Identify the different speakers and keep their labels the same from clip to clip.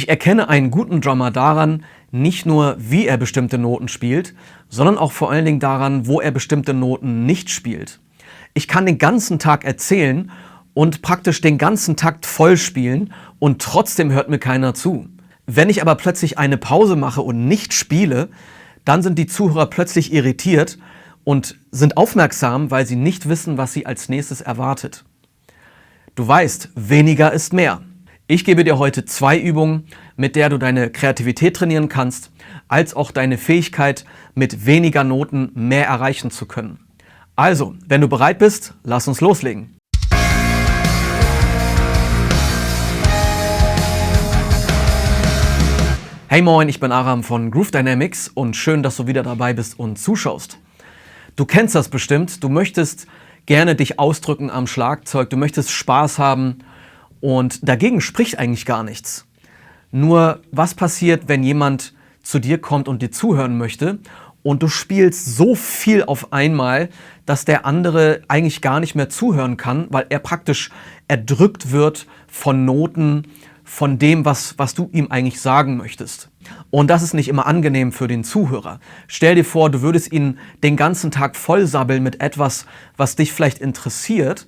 Speaker 1: Ich erkenne einen guten Drummer daran, nicht nur wie er bestimmte Noten spielt, sondern auch vor allen Dingen daran, wo er bestimmte Noten nicht spielt. Ich kann den ganzen Tag erzählen und praktisch den ganzen Takt voll spielen und trotzdem hört mir keiner zu. Wenn ich aber plötzlich eine Pause mache und nicht spiele, dann sind die Zuhörer plötzlich irritiert und sind aufmerksam, weil sie nicht wissen, was sie als nächstes erwartet. Du weißt, weniger ist mehr. Ich gebe dir heute 2 Übungen, mit der du deine Kreativität trainieren kannst, als auch deine Fähigkeit, mit weniger Noten mehr erreichen zu können. Also, wenn du bereit bist, lass uns loslegen. Hey moin, ich bin Aram von Groove Dynamics und schön, dass du wieder dabei bist und zuschaust. Du kennst das bestimmt, du möchtest gerne dich ausdrücken am Schlagzeug, du möchtest Spaß haben und dagegen spricht eigentlich gar nichts. Nur was passiert, wenn jemand zu dir kommt und dir zuhören möchte und du spielst so viel auf einmal, dass der andere eigentlich gar nicht mehr zuhören kann, weil er praktisch erdrückt wird von Noten, von dem, was du ihm eigentlich sagen möchtest. Und das ist nicht immer angenehm für den Zuhörer. Stell dir vor, du würdest ihn den ganzen Tag vollsabbeln mit etwas, was dich vielleicht interessiert,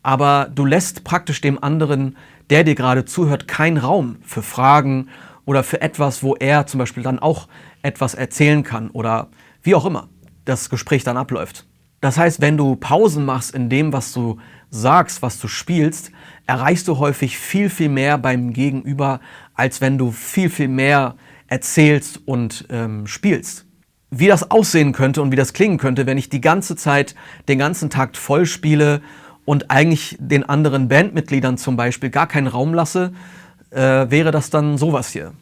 Speaker 1: aber du lässt praktisch dem anderen, der dir gerade zuhört, keinen Raum für Fragen oder für etwas, wo er zum Beispiel dann auch etwas erzählen kann oder wie auch immer das Gespräch dann abläuft. Das heißt, wenn du Pausen machst in dem, was du sagst, was du spielst, erreichst du häufig viel, viel mehr beim Gegenüber, als wenn du viel, viel mehr erzählst und spielst. Wie das aussehen könnte und wie das klingen könnte, wenn ich die ganze Zeit den ganzen Takt voll spiele und eigentlich den anderen Bandmitgliedern zum Beispiel gar keinen Raum lasse, wäre das dann sowas hier.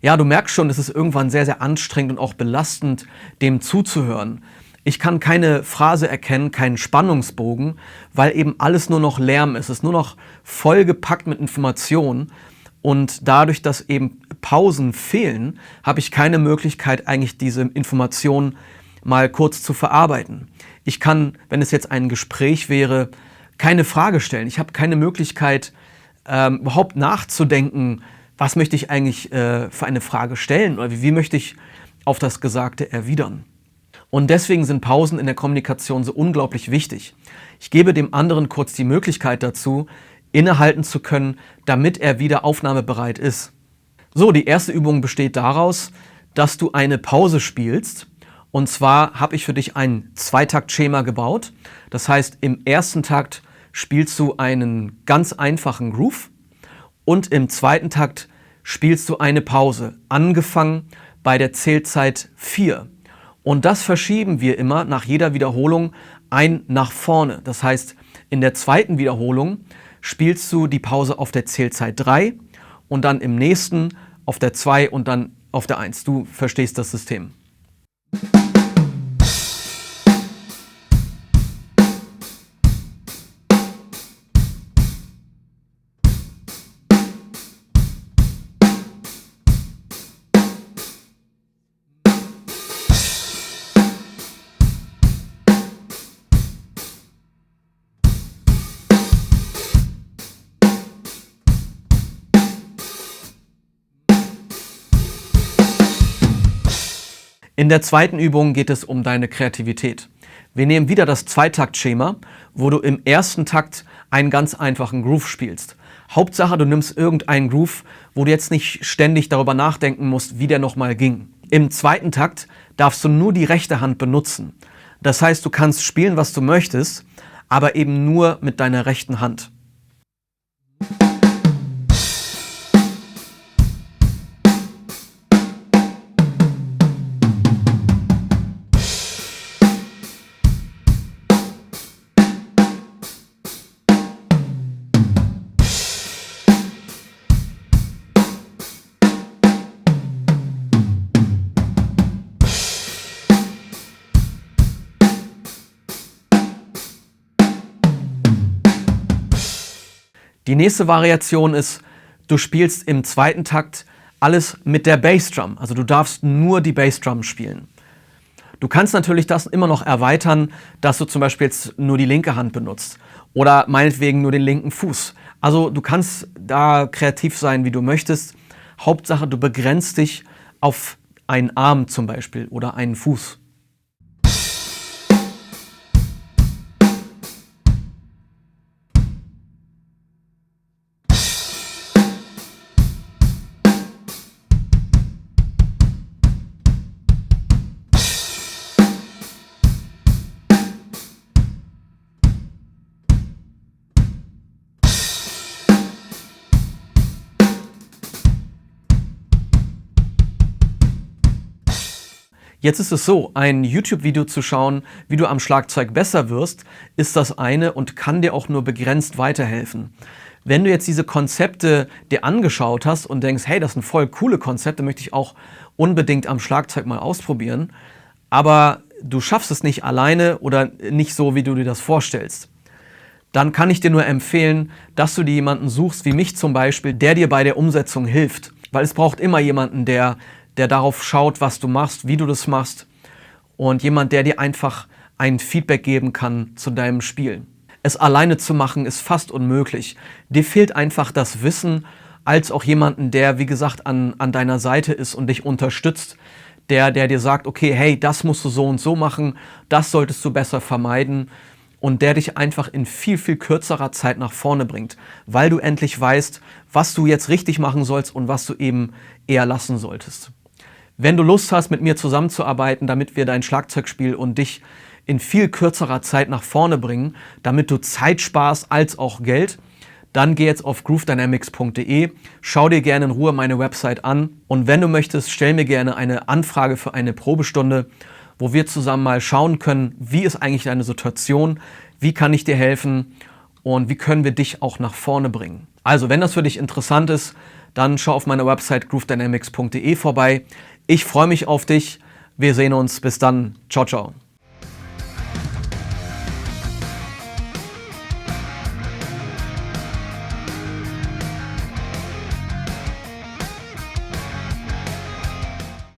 Speaker 1: Ja, du merkst schon, es ist irgendwann sehr, sehr anstrengend und auch belastend, dem zuzuhören. Ich kann keine Phrase erkennen, keinen Spannungsbogen, weil eben alles nur noch Lärm ist. Es ist nur noch vollgepackt mit Informationen. Und dadurch, dass eben Pausen fehlen, habe ich keine Möglichkeit, eigentlich diese Informationen mal kurz zu verarbeiten. Ich kann, wenn es jetzt ein Gespräch wäre, keine Frage stellen. Ich habe keine Möglichkeit, überhaupt nachzudenken, was möchte ich eigentlich für eine Frage stellen oder wie möchte ich auf das Gesagte erwidern. Und deswegen sind Pausen in der Kommunikation so unglaublich wichtig. Ich gebe dem anderen kurz die Möglichkeit dazu, innehalten zu können, damit er wieder aufnahmebereit ist. So, die erste Übung besteht daraus, dass du eine Pause spielst. Und zwar habe ich für dich ein Zweitakt-Schema gebaut. Das heißt, im ersten Takt spielst du einen ganz einfachen Groove. Und im zweiten Takt spielst du eine Pause, angefangen bei der Zählzeit 4. Und das verschieben wir immer nach jeder Wiederholung ein nach vorne. Das heißt, in der zweiten Wiederholung spielst du die Pause auf der Zählzeit 3 und dann im nächsten auf der 2 und dann auf der 1. Du verstehst das System. In der zweiten Übung geht es um deine Kreativität. Wir nehmen wieder das Zweitakt-Schema, wo du im ersten Takt einen ganz einfachen Groove spielst. Hauptsache, du nimmst irgendeinen Groove, wo du jetzt nicht ständig darüber nachdenken musst, wie der nochmal ging. Im zweiten Takt darfst du nur die rechte Hand benutzen. Das heißt, du kannst spielen, was du möchtest, aber eben nur mit deiner rechten Hand. Die nächste Variation ist, du spielst im zweiten Takt alles mit der Bassdrum. Also du darfst nur die Bassdrum spielen. Du kannst natürlich das immer noch erweitern, dass du zum Beispiel jetzt nur die linke Hand benutzt oder meinetwegen nur den linken Fuß. Also du kannst da kreativ sein, wie du möchtest. Hauptsache, du begrenzt dich auf einen Arm zum Beispiel oder einen Fuß. Jetzt ist es so, ein YouTube-Video zu schauen, wie du am Schlagzeug besser wirst, ist das eine und kann dir auch nur begrenzt weiterhelfen. Wenn du jetzt diese Konzepte dir angeschaut hast und denkst, hey, das sind voll coole Konzepte, möchte ich auch unbedingt am Schlagzeug mal ausprobieren, aber du schaffst es nicht alleine oder nicht so, wie du dir das vorstellst, dann kann ich dir nur empfehlen, dass du dir jemanden suchst, wie mich zum Beispiel, der dir bei der Umsetzung hilft. Weil es braucht immer jemanden, der darauf schaut, was du machst, wie du das machst und jemand, der dir einfach ein Feedback geben kann zu deinem Spiel. Es alleine zu machen ist fast unmöglich. Dir fehlt einfach das Wissen, als auch jemanden, der, wie gesagt, an deiner Seite ist und dich unterstützt, der dir sagt, okay, hey, das musst du so und so machen, das solltest du besser vermeiden und der dich einfach in viel, viel kürzerer Zeit nach vorne bringt, weil du endlich weißt, was du jetzt richtig machen sollst und was du eben eher lassen solltest. Wenn du Lust hast, mit mir zusammenzuarbeiten, damit wir dein Schlagzeugspiel und dich in viel kürzerer Zeit nach vorne bringen, damit du Zeit sparst als auch Geld, dann geh jetzt auf groovedynamics.de, schau dir gerne in Ruhe meine Website an und wenn du möchtest, stell mir gerne eine Anfrage für eine Probestunde, wo wir zusammen mal schauen können, wie ist eigentlich deine Situation, wie kann ich dir helfen und wie können wir dich auch nach vorne bringen. Also, wenn das für dich interessant ist, dann schau auf meiner Website groovedynamics.de vorbei. Ich freue mich auf dich. Wir sehen uns. Bis dann. Ciao, ciao.